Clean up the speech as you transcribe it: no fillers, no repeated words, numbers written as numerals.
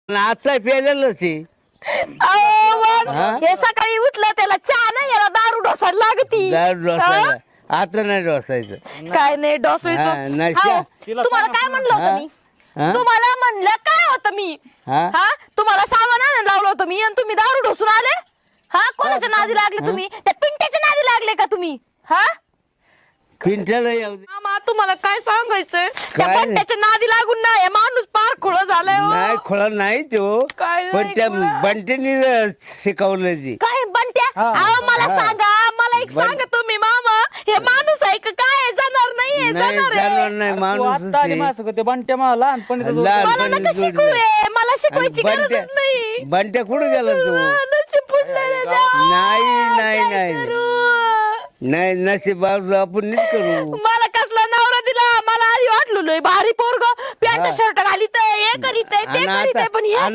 आता पेलेलंच आहे. अहो, मग हा? हे सकाळी उठलं त्याला चहा नाही याला दारू ढोसायला लागती. दारू डोसायला हा? आता नाही डोसायचं. काय नाही हा, डोसायचं. नशा. हो, तुम्हाला काय म्हणलं होतं मी? हा? तुम्हाला म्हणलं काय होतं मी? हा? हा तुम्हाला सामान आणायला लावलं होतं मी आणि तुम्ही दारू ढोसून आले. हा कोणाच्या नादी लागले तुम्ही? त्या पिंट्याच्या नादी लागले का तुम्ही? हा पिंट्याला येऊ दे. मामा तुम्हाला काय सांगायचंय? त्या काय? बंट्याच्या नादी लागून नाही हे माणूस पार खुळ झालाय हो. नाही खोळा नाही तो काय नाही पण त्या खोळा. बंटेनी शिकवलं ते. काय बंट्या अहो मला सांगा मला एक सांगा तुम्ही मामा हे माणूस आहे का काय जाणार नाहीये नाही जाणार जाणार आहे नाही माणूस आता आली माझं ते बंट्या मला लहानपणी मला नका शिकू रे मला शिकवायची बंट्या गरजच नाही बंट्या कुठे गेला तू नशीब फुटलेलं देवा. नाही नाही काय नाही करू? नाही नशीब आपण नीट करू. मला कसला नवरा दिला मला आधी वाटलो लय भारी पोरग पॅन्ट हा. शर्ट घालीत हे करीत ते आणि करीत आता- पण हे आणि